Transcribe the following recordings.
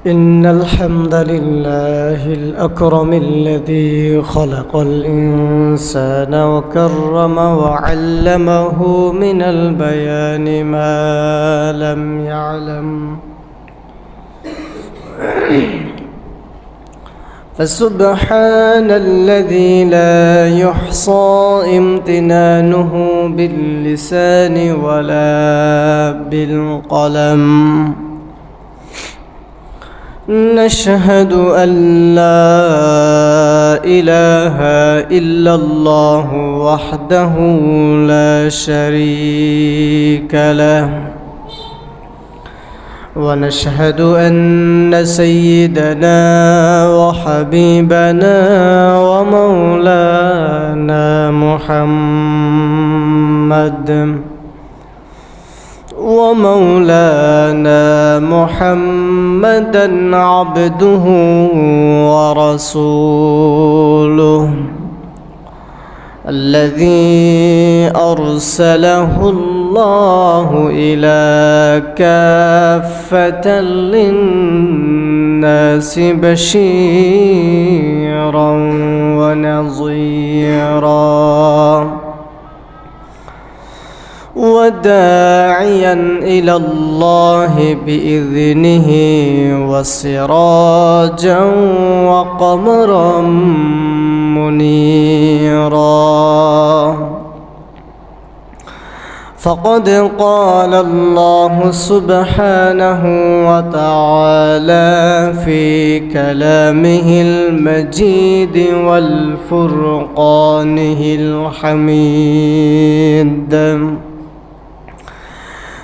إن الحمد لله الأكرم الذي خلق الإنسان وكرم وعلمه من البيان ما لم يعلم فسبحان الذي لا يحصى امتنانه باللسان ولا بالقلم. نشهد أن لا إله إلا الله وحده لا شريك له، ونشهد أن سيدنا وحبيبنا ومولانا محمدا عبده ورسوله الذي أرسله الله إلى كافة للناس بشيرا ونظيرا وداعيا إلى الله بإذنه وسراجا وقمرا منيرا. فقد قال الله سبحانه وتعالى في كلامه المجيد والفرقانه الحميد،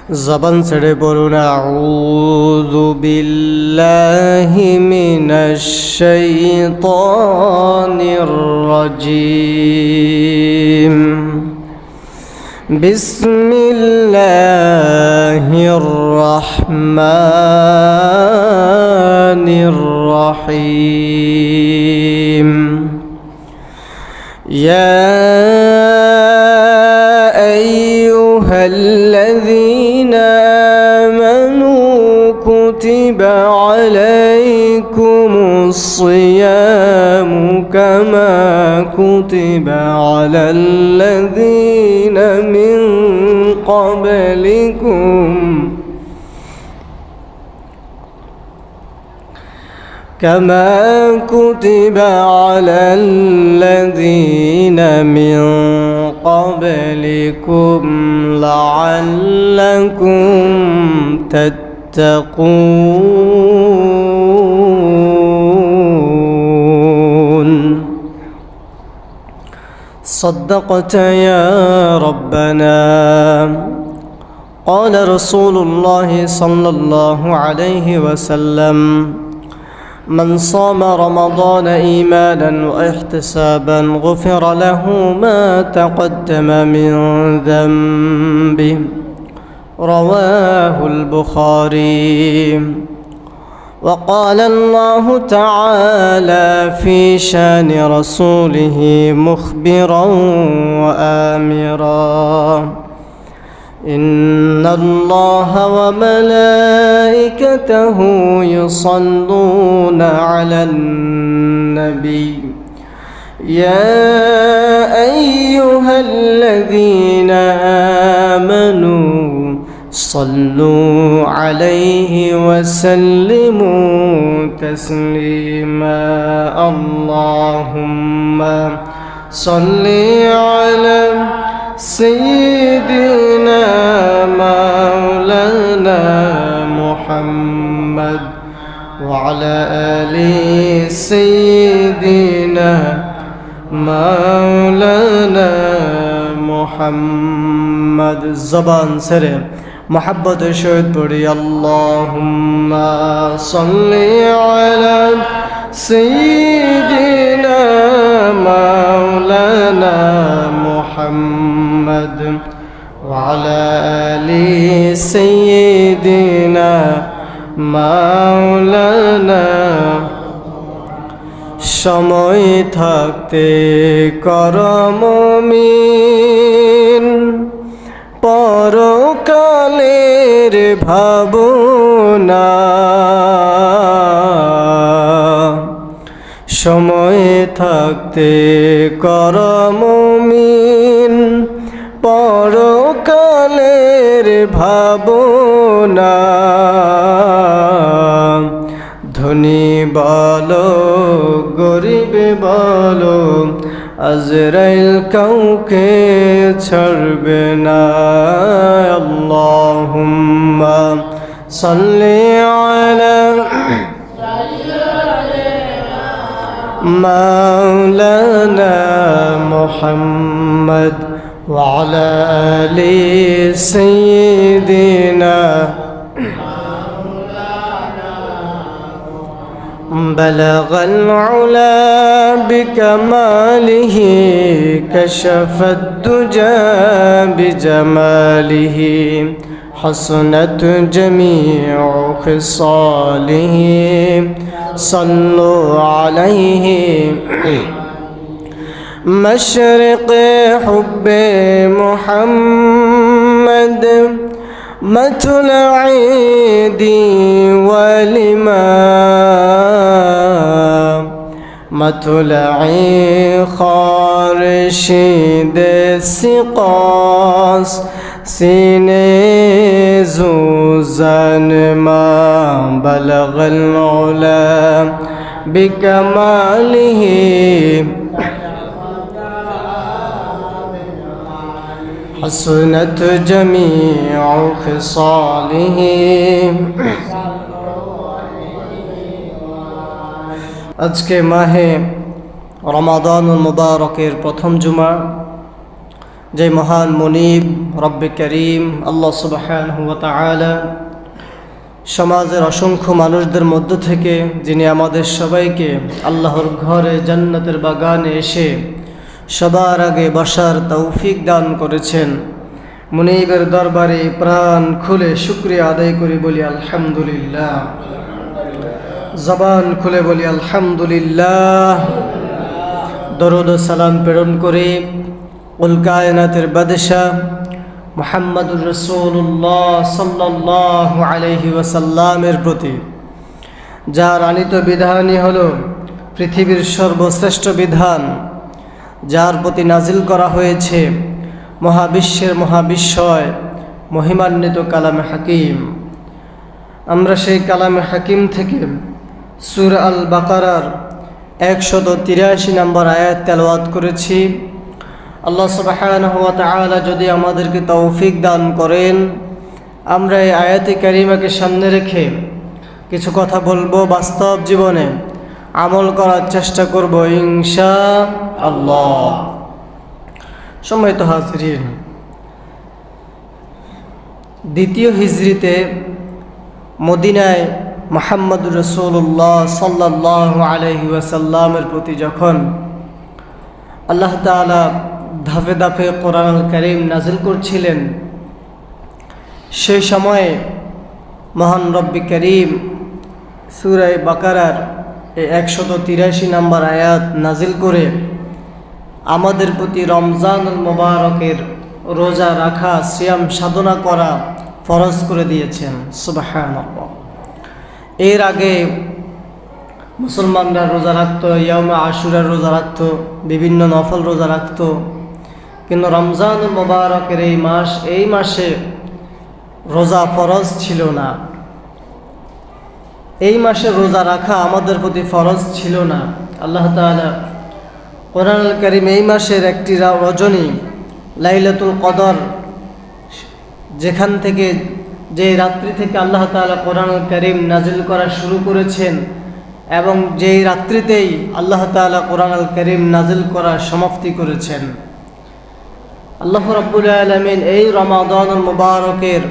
زبان سڑے بولنا أعوذ بالله من الشيطان الرجيم. بسم الله الرحمن الرحيم. يا أيها الذين آمنوا كتب عليكم الصيام كما كتب على الذين من قبلكم لعلكم تتقون. صدقت يا ربنا. قال رسول الله صلى الله عليه وسلم: من صام رمضان إيمانا واحتسابا غفر له ما تقدم من ذنبه. رواه البخاري. وقال الله تعالى في شان رسوله مخبرا وآمرا: إن الله وملائكته يصلون على النبي يا أيها الذين آمنوا صلوا عليه وسلموا تسليما. اللهم صل على سيدنا مولانا محمد وعلى آل سيدنا مولانا محمد. زبان سر محبت شهد پڑی اللهم صل على سيدنا مولانا محمد وعلى آل سيدنا مولانا. সময় থাকতে কর মুমিন পরকালের ভাবনা সময় থাকতে কর মুমিন পরকালের ভাবনা। ধনী বলো গরিব বলো আজরাইল কাউকে ছাড়বে না। আল্লাহুম্মা সাল্লি আলা মাওলানা মুহাম্মদ ওয়া আলা আলি সাইয়্যিদিনা। بلغ العلا بكماله كشف الدجى بجماله حسنت جميع خصاله صلوا عليه مشرق حب محمد مطلع دي والإمام مطلع خارشد السقاس سيني زوزان ما بلغ العلا بكماله حسنت جميع خصاله। আজকে মাহে রমাদানুল মুবারকের প্রথম জুমা, যে মহান মুনিব রব্বে করিম আল্লাহ সুবহানাহু ওয়া তাআলা সমাজের অসংখ্য মানুষদের মধ্য থেকে যিনি আমাদের সবাইকে আল্লাহর ঘরে জান্নাতের বাগানে এসে সবার আগে বসার তৌফিক দান করেছেন, মুনিবের দরবারে প্রাণ খুলে শুকরিয়া আদায় করি, বলি আলহামদুলিল্লাহ। জবান খুলে বলি আলহামদুলিল্লাহ। দরুদ ও সালাম প্রেরণ করে কুল কায়নাতের বাদশাহ মুহাম্মদুর রাসূলুল্লাহ সাল্লাল্লাহু আলাইহি ওয়াসাল্লামের প্রতি, যার আনিত বিধানই হলো পৃথিবীর সর্বশ্রেষ্ঠ বিধান, যার প্রতি নাজিল করা হয়েছে মহাবিশ্বের মহাবিশ্বয় মহিমান্বিত কালামে হাকিম। আমরা সেই কালামে হাকিম থেকে সূরা আল বাকারার 183 নম্বর আয়াত তেলাওয়াত করেছি। আল্লাহ সুবহানাহু ওয়া তাআলা যদি আমাদেরকে তৌফিক দান করেন, আমরা এই আয়াতে কারিমাকে সামনে রেখে কিছু কথা বলবো, বাস্তব জীবনে আমল করার চেষ্টা করব ইনশাআল্লাহ। সম্মানিত হাজিরিন, দ্বিতীয় হিজরিতে মদিনায় মুহাম্মদুর রাসূলুল্লাহ সাল্লাল্লাহু আলাইহি ওয়াসাল্লামের প্রতি যখন আল্লাহ তাআলা ধাপে ধাপে কোরআনুল কারীম নাজিল করছিলেন, সেই সময়ে মহান রব্বে করিম সূরা বাকারার 183 নম্বর আয়াত নাজিল করে আমাদের প্রতি রমজানুল মুবারকের রোজা রাখা, সিয়াম সাধনা করা ফরজ করে দিয়েছেন। সুবহানাল্লাহ। এর আগে মুসলমানরা রোজা রাখত, ইয়াউমে আশুরার রোজা রাখত, বিভিন্ন নফল রোজা রাখত, কিন্তু রমজানুল মুবারকের এই মাসে রোজা ফরজ ছিল না। এই মাসে রোজা রাখা আমাদের প্রতি ফরজ ছিল না। আল্লাহ তাআলা কোরআনুল কারীম এই মাসের একটি রজনী লাইলাতুল কদর, যেখান থেকে যে রাত্রি থেকে আল্লাহ তাআলা কোরআনুল কারীম নাজিল করা শুরু করেছেন এবং যেই রাত্রিতেই আল্লাহ তাআলা কোরআনুল কারীম নাজিল করা সমাপ্তি করেছেন। আল্লাহ রাব্বুল আলামিন এই রমাদানুল মুবারকের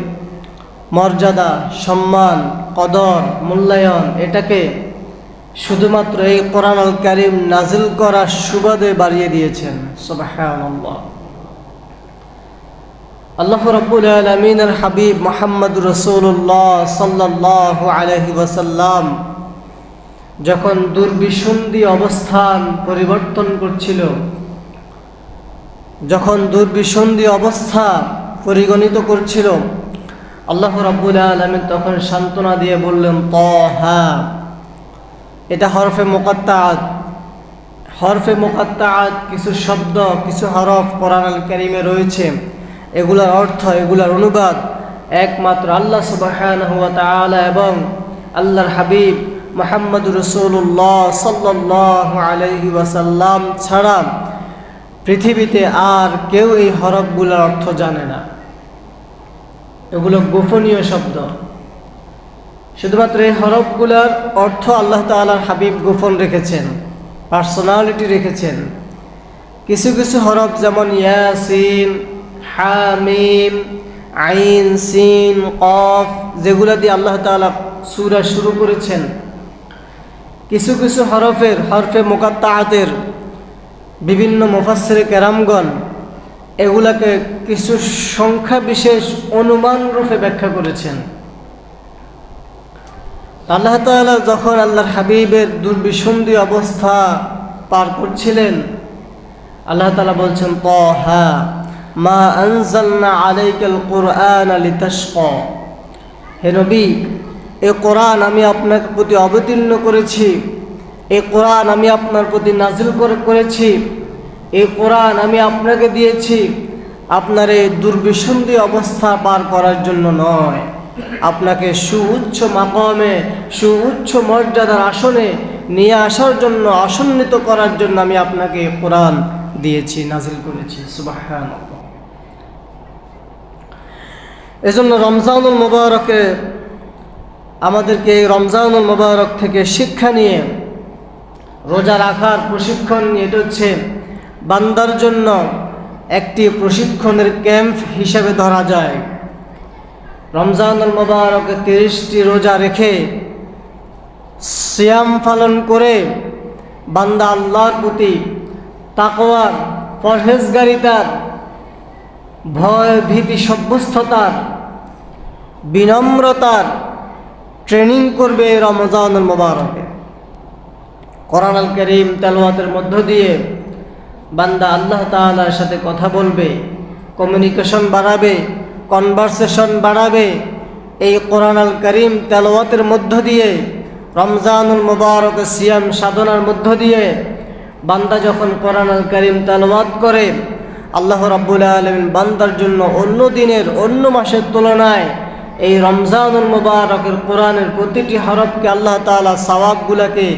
মর্যাদা, সম্মান, কদর, মূল্যায়ন এটাকে শুধুমাত্র এই কোরআনুল কারীম নাজিল করার সুবাদে বাড়িয়ে দিয়েছেন। সুবহানাল্লাহ। আল্লাহ রাব্বুল আলামিনের হাবিব মুহাম্মদুর রাসূলুল্লাহ সাল্লাল্লাহু আলাইহি ওয়াসাল্লাম যখন দুর্বিসন্ধি অবস্থান পরিবর্তন করছিল, যখন দুর্বিসন্ধি অবস্থা পরিগণিত করছিল, আল্লাহ রাব্বুল আলামিন তখন সান্ত্বনা দিয়ে বললেন তাহা। এটা হরফে মুকাত্তাআত, হরফে মুকাত্তাআত, কিছু শব্দ, কিছু হরফ কোরআনুল কারীমে রয়েছে, এগুলোর অর্থ, এগুলোর অনুবাদ একমাত্র আল্লাহ সুবহানাহু ওয়া তাআলা এবং আল্লাহর হাবিব মুহাম্মদুর রাসূলুল্লাহ সাল্লাল্লাহু আলাইহি ওয়াসাল্লাম ছাড়া পৃথিবীতে আর কেউ এই হরফগুলোর অর্থ জানে না। এগুলো গোপনীয় শব্দ। শুধুমাত্র এই হরফগুলোর অর্থ আল্লাহ তাআলার হাবিব গোপন রেখেছেন, পার্সোনালিটি রেখেছেন। কিছু কিছু হরফ যেমন ইয়াসিন, হামিম, আইন, সিন, কফ, যেগুলো দিয়ে আল্লাহ তাআলা সূরা শুরু করেছেন, কিছু কিছু হরফে মুকাত্তাআতের বিভিন্ন মুফাসসিরে কেরামগণ এগুলাকে কিছু সংখ্যা বিশেষ অনুমান রূপে ব্যাখ্যা করেছেন। আল্লাহ তাআলা যখন আল্লাহর হাবিবের দুর্বিসন্ধি অবস্থা পার করছিলেন, আল্লাহ তাআলা বলছেন, তাহা মা আনজালনা আলাইকাল কুরআনা লিতাশকা। হে নবী, এই কোরআন আমি আপনার প্রতি অবতীর্ণ করেছি, এই কোরআন আমি আপনার প্রতি নাজিল করেছি, এই কোরআন আমি আপনাকে দিয়েছি আপনার এই দুর্বিসন্ধি অবস্থা পার করার জন্য নয়, আপনাকে সুউচ্চ মাকামে, সুউচ্চ মর্যাদার আসনে নিয়ে আসার জন্য, আসন্নিত করার জন্য আমি আপনাকে কোরআন দিয়েছি, নাজিল করেছি। সুবহানাল্লাহ। এজন্য রমজানুল মুবারকে আমাদেরকে এই রমজানুল মুবারক থেকে শিক্ষা নিয়ে রোজা রাখার প্রশিক্ষণ নিয়ে, এটা হচ্ছে বান্দার জন্য একটি প্রশিক্ষণের ক্যাম্প হিসেবে ধরা যায়। রমজানুল মুবারকে 30টি রোজা রেখে সিয়াম পালন করে বান্দা আল্লাহর প্রতি তাকওয়ার, পরহেজগারিতার, ভয় ভীতি সভ্যস্ততার, বিনম্রতার ট্রেনিং করবে রমজানুল মুবারকে। কোরআনুল কারীম তেলাওয়াতের মধ্য দিয়ে বান্দা আল্লাহ তাআলার সাথে কথা বলবে, কমিউনিকেশন বাড়াবে, কনভারসেশন বাড়াবে। এই কোরআনুল কারীম তেলাওয়াতের মধ্য দিয়ে, রমজানুল মুবারক সিয়াম সাধনার মধ্য দিয়ে বান্দা যখন কোরআনুল কারীম তেলাওয়াত করে, আল্লাহ রাব্বুল আলামিন বান্দার জন্য অন্য দিনের, অন্য মাসের তুলনায় এই রমজানুল মুবারকের কোরআনের প্রতিটি হরফকে আল্লাহ তাআলা সওয়াবগুলোকে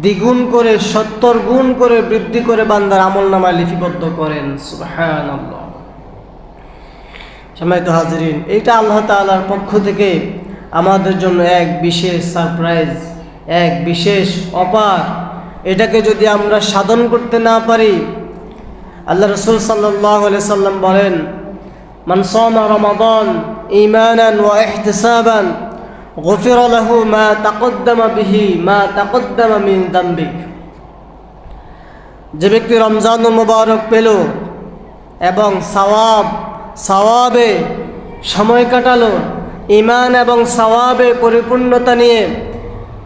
দ্বিগুণ করে, 70 গুণ করে বৃদ্ধি করে বান্দার আমলনামায় লিপিবদ্ধ করেন। সুবহানাল্লাহ। সম্মানিত হাজিরিন, এইটা আল্লাহ তাআলার পক্ষ থেকে আমাদের জন্য এক বিশেষ সারপ্রাইজ, এক বিশেষ অপার। এটাকে যদি আমরা সাধন করতে না পারি, আল্লাহ রাসূল সাল্লাল্লাহু আলাইহি সাল্লাম বলেন, মান সামা রমাদান ঈমানান ওয়া ইহতিসাবান গুফিরা লাহু মা তাকদ্দামা মিন যামবিক। যে ব্যক্তি রমজানুল মুবারক পেল এবং সওয়াবে সময় কাটালো, ঈমান এবং সওয়াবে পরিপূর্ণতা নিয়ে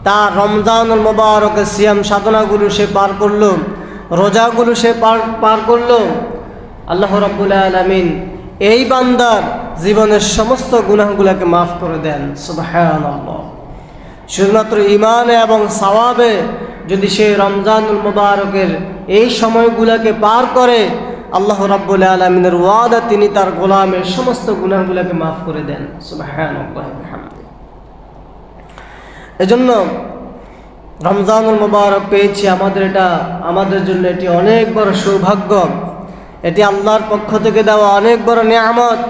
তার রমজানুল মুবারকের সিয়াম সাধনাগুলো সে পার করলো, রোজাগুলো সে পার করলো, আল্লাহ রাব্বুল আলামিন এই বান্দার জীবনের সমস্ত গুনাহগুলোকে মাফ করে দেন। সুবহানাল্লাহ। শুধুমাত্র ঈমান এবং সওয়াবে যদি সে রমজানুল মুবারকের এই সময়গুলোকে পার করে, আল্লাহ রাব্বুল আলামিনের ওয়াদা, তিনি তার গোলামের সমস্ত গুনাহগুলোকে মাফ করে দেন। সুবহানাল্লাহ। এজন্য রমজানুল মুবারক পেয়েছি, আমাদের জন্য এটি অনেক বড় সৌভাগ্য, এটি আল্লাহর পক্ষ থেকে দেওয়া অনেক বড় নিয়ামত।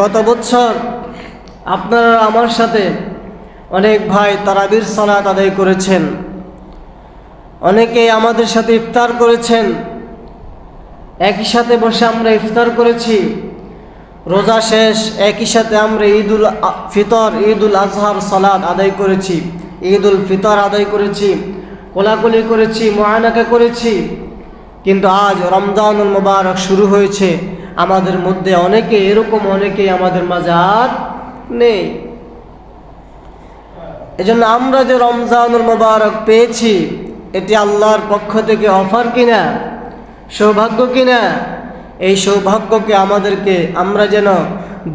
গত বছর আপনারা আমার সাথে অনেক ভাই তারাবির সালাত আদায় করেছেন, অনেকেই আমাদের সাথে ইফতার করেছেন, একই সাথে বসে আমরা ইফতার করেছি। রোজা শেষ একই সাথে আমরা ঈদুল ফিতর, ঈদুল আজহার সালাত আদায় করেছি, ঈদুল ফিতর আদায় করেছি, কোলাকুলি করেছি, মুআনাকা করেছি। কিন্তু আজ রমজানুল মুবারক শুরু হয়েছে, আমাদের মধ্যে অনেকেই আমাদের মাঝে আর নেই। এজন্য আমরা যে রমজানুল মুবারক পেয়েছি, এটি আল্লাহর পক্ষ থেকে অফার কিনা, সৌভাগ্য কিনা, এই সৌভাগ্যকে আমরা যেন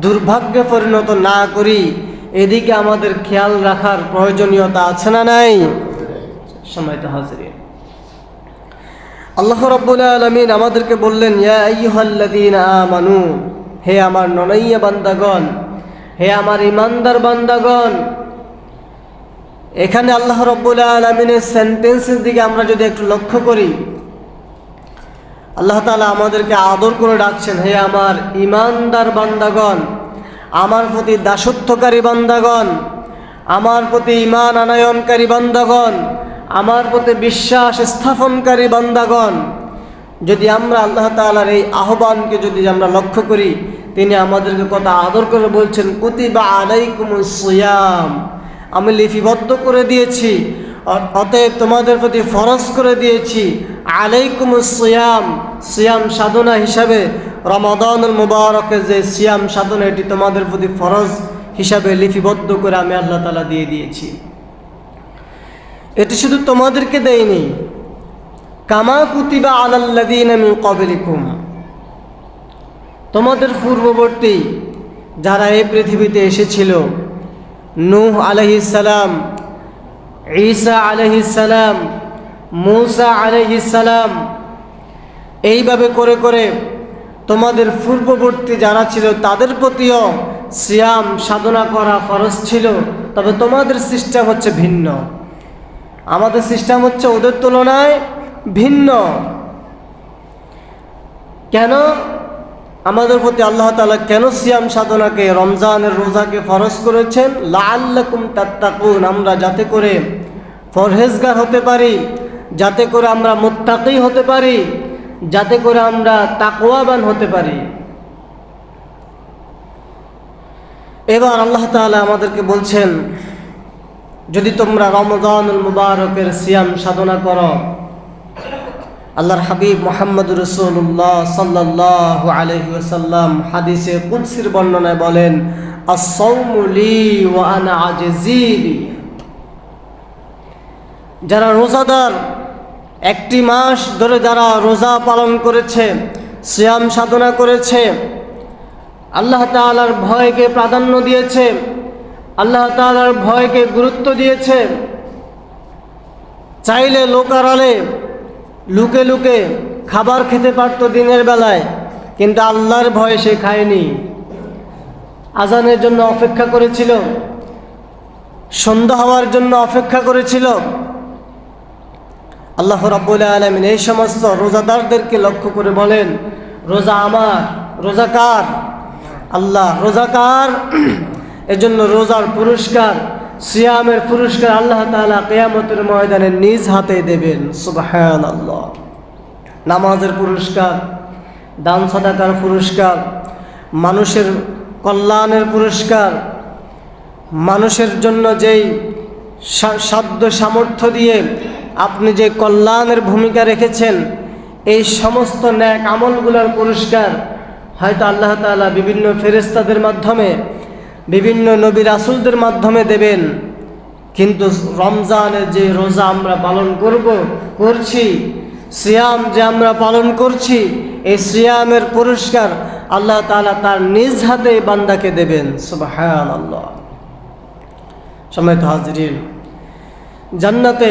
দুর্ভাগ্যে পরিণত না করি, এদিকে আমাদের খেয়াল রাখার প্রয়োজনীয়তা আছে না নাই? সম্মানিত হাজিরিন, আল্লাহ রাব্বুল আলামিন আমাদেরকে বললেন, ইয়া আইয়ুহাল্লাযীনা আমানু, হে আমার ননাইয়া বান্দাগণ, হে আমার ইমানদার বান্দাগণ। এখানে আল্লাহ রাব্বুল আলামিনের সেন্টেন্সের দিকে আমরা যদি একটু লক্ষ্য করি, আল্লাহ তাআলা আমাদেরকে আদর করে ডাকছেন, হে আমার ইমানদার বান্দাগণ, আমার প্রতি দাসত্বকারী বান্দাগণ, আমার প্রতি ঈমান আনয়নকারী বান্দাগণ, আমার প্রতি বিশ্বাস স্থাপনকারী বান্দাগণ। যদি আমরা আল্লাহ তাআলার এই আহ্বানকে যদি আমরা লক্ষ্য করি, তিনি আমাদেরকে কত আদর করে বলছেন, কুতিবা আলাইকুমুস সিয়াম, আমি লিপিবদ্ধ করে দিয়েছি, অতএব তোমাদের প্রতি ফরজ করে দিয়েছি আলাইকুমুস সিয়াম, সিয়াম সাধনা হিসাবে রমাদানুল মুবারকের যে সিয়াম সাধনা, এটি তোমাদের প্রতি ফরজ হিসাবে লিপিবদ্ধ করে আমি আল্লাহ তাআলা দিয়ে দিয়েছি। এটি শুধু তোমাদেরকে দেয়নি, কামা কুতিবা আলাল্লাযীনা মিন ক্বাবলিকুম, তোমাদের পূর্ববর্তী যারা এই পৃথিবীতে এসেছিল, নূহ আলাইহিস সালাম, ঈসা আলাইহিস সালাম, মূসা আলাইহিস সালাম, এইভাবে করে করে তোমাদের পূর্ববর্তী যারা ছিল তাদের প্রতিও সিয়াম সাধনা করা ফরজ ছিল। তবে তোমাদের সিস্টেম হচ্ছে ভিন্ন, আমাদের সিস্টেম হচ্ছে ওদের তুলনায় ভিন্ন। কেন আমাদের প্রতি আল্লাহ তাআলা কেন সিয়াম সাধনাকে, রমজানের রোজাকে ফরজ করেছেন? লাআল্লাকুম তাত্তাকুন, আমরা যাতে করে পরহেজগার হতে পারি, যাতে করে আমরা মুত্তাকি হতে পারি, যাতে করে আমরা তাকওয়াবান হতে পারি। এবার আল্লাহ তাআলা আমাদেরকে বলছেন, যদি তোমরা রমজানুল মুবারকের সিয়াম সাধনা করো, আল্লাহর হাবিব মুহাম্মদুর রাসূলুল্লাহ সাল্লাল্লাহু আলাইহি ওয়াসাল্লাম হাদিসে কুদসির বর্ণনায় বলেন, আস-সাওমু লি ওয়া আনা আজজি বি, যারা রোজাদার, একটি মাস ধরে যারা রোজা পালন করেছে, সিয়াম সাধনা করেছে, আল্লাহ তাআলার ভয়কে প্রাধান্য দিয়েছে, আল্লাহ তাআলার ভয়কে গুরুত্ব দিয়েছে, চাইলে লোকারালে লুকে লুকে খাবার খেতে পারত দিনের বেলায়, কিন্তু আল্লাহর ভয়ে সে খায়নি। আজানের জন্য অপেক্ষা করেছিল, সন্ধ্যা হওয়ার জন্য অপেক্ষা করেছিল। আল্লাহ রাব্বুল আলামিন এই সমস্ত রোজাদারদেরকে লক্ষ্য করে বলেন, রোজা আমার, রোজা কার? আল্লাহ। রোজা কার? এজন্য রোজার পুরস্কার, সিয়ামের পুরস্কার আল্লাহ তাআলা কিয়ামতের ময়দানে নিজ হাতে দেবেন। সুবহানাল্লাহ। নামাজের পুরস্কার, দান সাদাকার পুরস্কার, মানুষের কল্যাণের পুরস্কার, মানুষের জন্য যেই সাধ্য সামর্থ্য দিয়ে আপনি যে কল্যাণের ভূমিকা রেখেছেন, এই সমস্ত নেক আমলগুলোর পুরস্কার হয়তো আল্লাহ তাআলা বিভিন্ন ফেরেশতাদের মাধ্যমে, বিভিন্ন নবী রাসূলদের মাধ্যমে দেবেন। কিন্তু রমজানের যে রোজা আমরা পালন করছি, সিয়াম যে আমরা পালন করছি, এই সিয়ামের পুরস্কার আল্লাহ তাআলা তার নিজ হাতে বান্দাকে দেবেন। সুবহানাল্লাহ। সম্মানিত হাজিরিন, জান্নাতে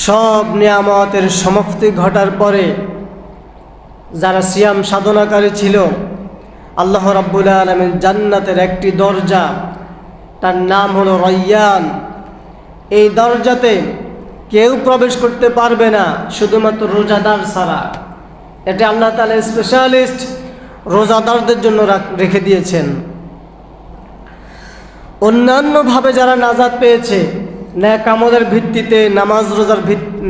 সব নিয়ামতের সমাপ্তি ঘটার পরে যারা সিয়াম সাধনাকারী ছিল, আল্লাহ রাব্বুল আলামিন জান্নাতের একটি দরজা, তার নাম হলো রায়্যান, এই দরজাতে কেউ প্রবেশ করতে পারবে না শুধুমাত্র রোজাদার ছাড়া। এটা আল্লাহ তাআলা স্পেশালিস্ট রোজাদারদের জন্য রেখে দিয়েছেন। অন্যান্যভাবে যারা নাজাত পেয়েছে, নেক আমলের ভিত্তিতে,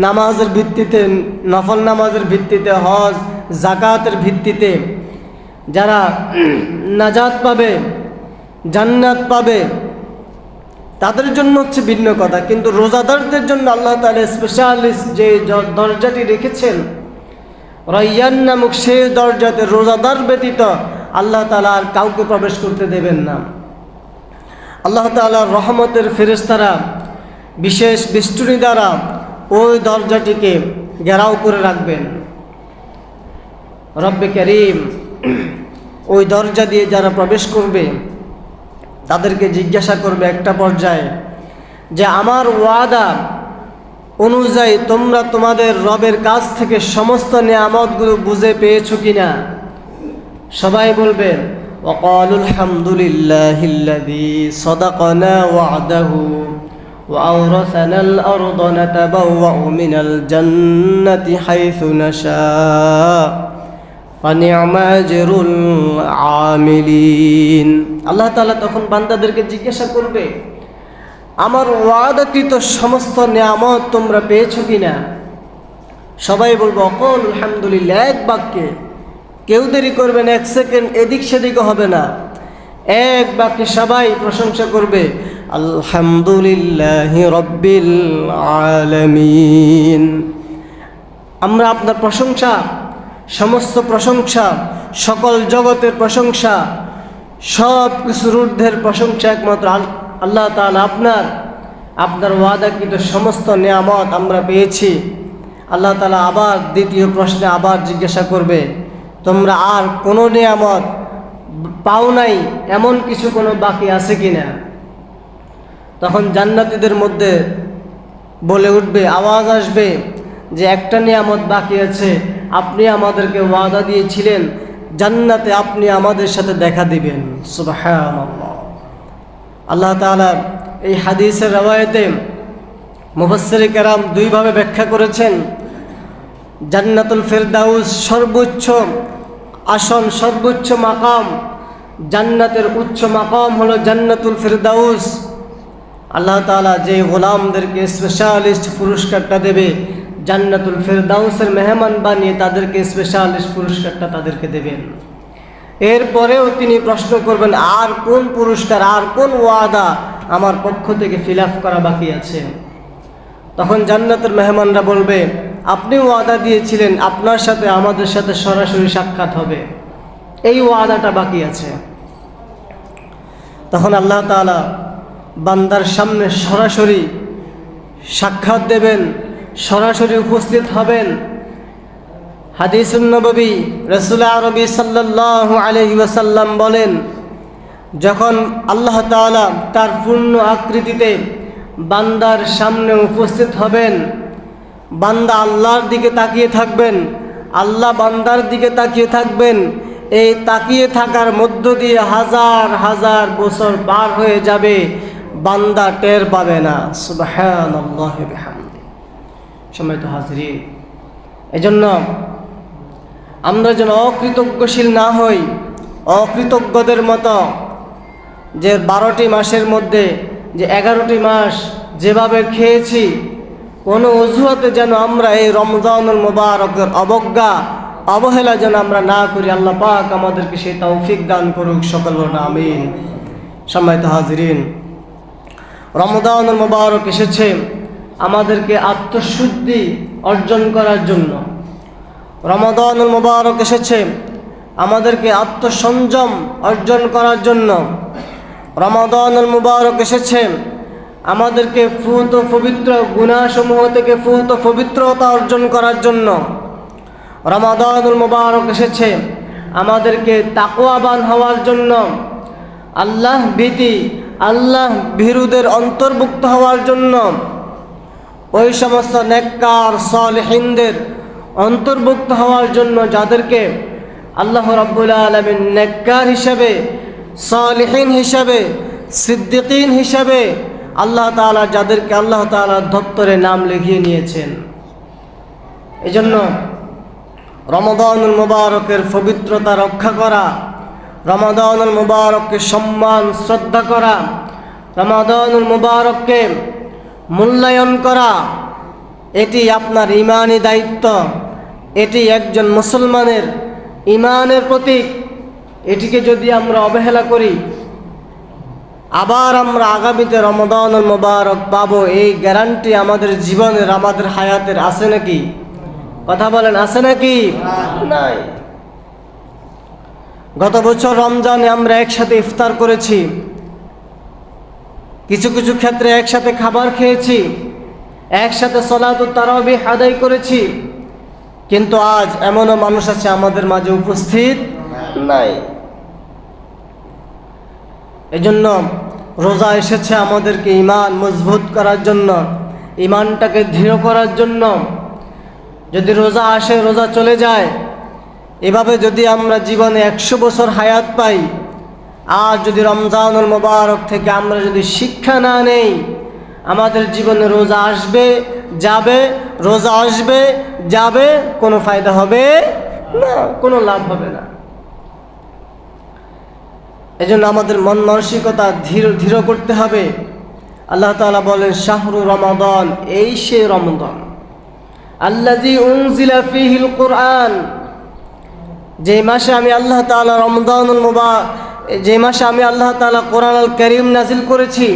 নামাজের ভিত্তিতে, নফল নামাজের ভিত্তিতে, হজ যাকাতের ভিত্তিতে যারা নাজাত পাবে, জান্নাত পাবে, তাদের জন্য হচ্ছে ভিন্ন কথা। কিন্তু রোজাদারদের জন্য আল্লাহ তাআলা স্পেশালিস্ট যে দরজাটি রেখেছেন, রায়্যান নামক সেই দরজাতে রোজাদার ব্যতীত আল্লাহ তাআলা আর কাউকে প্রবেশ করতে দেবেন না। আল্লাহ তাআলার রহমতের ফেরেশতারা বিশেষ বেষ্টনী দ্বারা ওই দরজাটিকে ঘেরাও করে রাখবেন। রব্বে করিম ওই দরজা দিয়ে যারা প্রবেশ করবে তাদেরকে জিজ্ঞাসা করবে একটা পর্যায়ে যে আমার ওয়াদা অনুযায়ী তোমরা তোমাদের রবের কাছ থেকে সমস্ত নিয়ামতগুলো বুঝে পেয়েছো কিনা? সবাই বলবেন ওয়াকালুল হামদুলিল্লাহিল্লাযী সাদাকানা ওয়া'দাহু ওয়া আওরাসানাল আরদা নাতাবাওয়াউ মিনাল জান্নাতি হাইসু নাশা ফানি'মা আজরুল আমিলিন। আল্লাহ তাআলা তখন বান্দাদেরকে জিজ্ঞাসা করবে, আমার ওয়াদাকৃত সমস্ত নিয়ামত তোমরা পেয়েছো কিনা? সবাই বলবো ওয়াকালুল আলহামদুলিল্লাহ, এক বাক্যে, কেউ দেরি করবেন, এক সেকেন্ড এদিক সেদিকও হবে না, এক বাক্যে সবাই প্রশংসা করবে আলহামদুলিল্লাহি রাব্বিল আলামিন। আমরা আপনার প্রশংসা, সমস্ত প্রশংসা, সকল জগতের প্রশংসা, সব কিছুর ঊর্ধ্বের প্রশংসা একমাত্র আল্লাহ তাআলা আপনার ওয়াদাকৃত সমস্ত নিয়ামত আমরা পেয়েছি। আল্লাহ তাআলা আবার দ্বিতীয় প্রশ্নে আবার জিজ্ঞাসা করবে, তোমরা আর কোনো নিয়ামত পাও নাই, এমন কিছু কোনো বাকি আছে কিনা? তখন জান্নাতীদের মধ্যে বলে উঠবে, আওয়াজ আসবে যে একটা নিয়ামত বাকি আছে, আপনি আমাদেরকে ওয়াদা দিয়েছিলেন জান্নাতে আপনি আমাদের সাথে দেখা দিবেন। সুবহানাল্লাহ। আল্লাহ তাআলা এই হাদিসের রওয়ায়াতে মুফাসসিরে কেরাম দুইভাবে ব্যাখ্যা করেছেন। জান্নাতুল ফেরদাউস সর্বোচ্চ আসন, সর্বোচ্চ মাকাম, জান্নাতের উচ্চ মাকাম হলো জান্নাতুল ফেরদাউস। আল্লাহ তাআলা যে গোলামদেরকে স্পেশালিস্ট পুরস্কারটা দেবে, জান্নাতুল ফেরদাউসের মেহমান বানিয়ে তাদেরকে স্পেশালিস্ট পুরস্কারটা তাদেরকে দেবেন। এরপরেও তিনি প্রশ্ন করবেন, আর কোন পুরস্কার, আর কোন ওয়াদা আমার পক্ষ থেকে ফিল আপ করা বাকি আছে? তখন জান্নাতের মেহমানরা বলবে, আপনি ওয়াদা দিয়েছিলেন আপনার সাথে আমাদের সাথে সরাসরি সাক্ষাৎ হবে, এই ওয়াদাটা বাকি আছে। তখন আল্লাহ তাআলা বান্দার সামনে সরাসরি সাক্ষাৎ দেবেন, সরাসরি উপস্থিত হবেন। হাদিসুন নববী রাসূল আরবি সাল্লাল্লাহু আলাইহি ওয়াসাল্লাম বলেন, যখন আল্লাহ তাআলা তার পূর্ণ আকৃতিতে বান্দার সামনে উপস্থিত হবেন, বান্দা আল্লাহর দিকে তাকিয়ে থাকবেন, আল্লাহ বান্দার দিকে তাকিয়ে থাকবেন। এই তাকিয়ে থাকার মধ্য দিয়ে হাজার হাজার বছর পার হয়ে যাবে, বান্দা টের পাবে না। সুবহানাল্লাহি ওয়া বিহামদিহি। সম্মানিত হাজিরিন, এজন্য আমরা যেন অকৃতজ্ঞশীল না হই, অকৃতজ্ঞদের মতো যে 12টি মাসের মধ্যে যে 11টি মাস যেভাবে খেয়েছি, কোনো অজুহাতে যেন আমরা এই রমজানুল মুবারকের অবজ্ঞা অবহেলা যেন আমরা না করি। আল্লাহ পাক আমাদেরকে সেই তৌফিক দান করুক, সকল বলুন আমিন। সম্মানিত হাজিরিন, রমজানুল মুবারক এসেছে আমাদেরকে আত্মশুদ্ধি অর্জন করার জন্য। রমজানুল মুবারক এসেছে আমাদেরকে আত্মসংযম অর্জন করার জন্য। রমজানুল মুবারক এসেছে আমাদেরকে ফুত পবিত্র গুনাহসমূহ থেকে ফুত পবিত্রতা অর্জন করার জন্য। রমজানুল মুবারক এসেছে আমাদেরকে তাকওয়াবান হওয়ার জন্য, আল্লাহ ভীতি, আল্লাহ ভীরুদের অন্তর্ভুক্ত হওয়ার জন্য, ওই সমস্ত নেককার সালেহিনদের অন্তর্ভুক্ত হওয়ার জন্য যাদেরকে আল্লাহ রাব্বুল আলামিন নেককার হিসাবে, সালেহিন হিসাবে, সিদ্দিকিন হিসাবে আল্লাহ তাআলা যাদেরকে আল্লাহ তাআলার দপ্তরে নাম লিখিয়ে নিয়েছেন। এজন্য রমজানুল মুবারকের পবিত্রতা রক্ষা করা, রমজানুল মুবারককে সম্মান শ্রদ্ধা করা, রমজানুল মুবারককে মূল্যায়ন করা, এটি আপনার ঈমানি দায়িত্ব, এটি একজন মুসলমানের ঈমানের প্রতীক। এটিকে যদি আমরা অবহেলা করি, আবার আমরা আগামীতে রমজানুল মুবারক পাবো, এই গ্যারান্টি আমাদের জীবনের, আমাদের হায়াতের আছে নাকি? কথা বলেন, আছে নাকি? নাই। গত বছর রমজানে আমরা একসাথে ইফতার করেছি, কিছু কিছু ক্ষেত্রে একসাথে খাবার খেয়েছি, একসাথে সালাতুত তারাবিহ আদায় করেছি, কিন্তু আজ এমনও মানুষ আছে আমাদের মাঝে উপস্থিত নাই। এজন্য রোজা এসেছে আমাদেরকে ঈমান মজবুত করার জন্য, ইমানটাকে দৃঢ় করার জন্য। যদি রোজা আসে, রোজা চলে যায়, এভাবে যদি আমরা জীবনে 100 বছর হায়াত পাই, আর যদি রমজানুল মুবারক থেকে আমরা যদি শিক্ষা না নেই, আমাদের জীবনে রোজা আসবে যাবে, রোজা আসবে যাবে, কোনো ফায়দা হবে না, কোনো লাভ হবে না। এজন্য আমাদের মন মানসিকতা দৃঢ় করতে হবে। আল্লাহ তাআলা বলেন, শাহরু রমাদান, এই সে রমজান, আল্লাযী উনজিলা ফীহিল কুরআন, যে মাসে আমি আল্লাহ তাআলা রমজানুল মুবারক, যে মাসে আমি আল্লাহ তাআলা কোরআনুল কারীম নাযিল করেছি,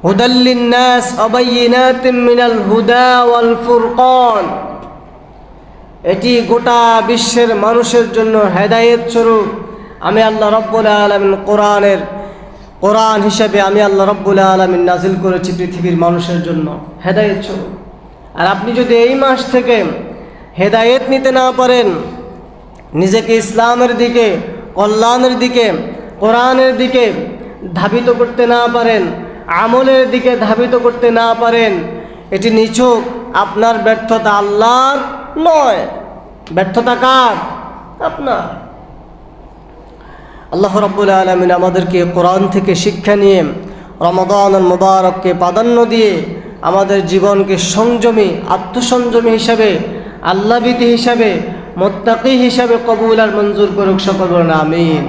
হুদাল লিন-নাস ওয়া বায়িনাতিন মিনাল হুদা ওয়াল ফুরকান, এটি গোটা বিশ্বের মানুষের জন্য হেদায়েত স্বরূপ আমি আল্লাহ রাব্বুল আলামিন কোরআন হিসেবে আমি আল্লাহ রাব্বুল আলামিন নাযিল করেছি পৃথিবীর মানুষের জন্য হেদায়েত স্বরূপ। আর আপনি যদি এই মাস থেকে হেদায়েত নিতে না পারেন, নিজেকে ইসলামের দিকে, কল্যাণের দিকে, কোরআনের দিকে ধাবিত করতে না পারেন, আমলের দিকে ধাবিত করতে না পারেন, এটি নিছক আপনার ব্যর্থতা, আল্লাহর নয়। ব্যর্থতা কার? আপনার। আল্লাহ রাব্বুল আলামিন আমাদেরকে কোরআন থেকে শিক্ষা নিয়ে রমাদানুল মুবারককে প্রাধান্য দিয়ে আমাদের জীবনকে সংযমী, আত্মসংযমী হিসাবে, আল্লাহভীতি হিসাবে, মুত্তাকী হিসাবে কবুল আর মঞ্জুর করুক। সকল বলেন আমিন।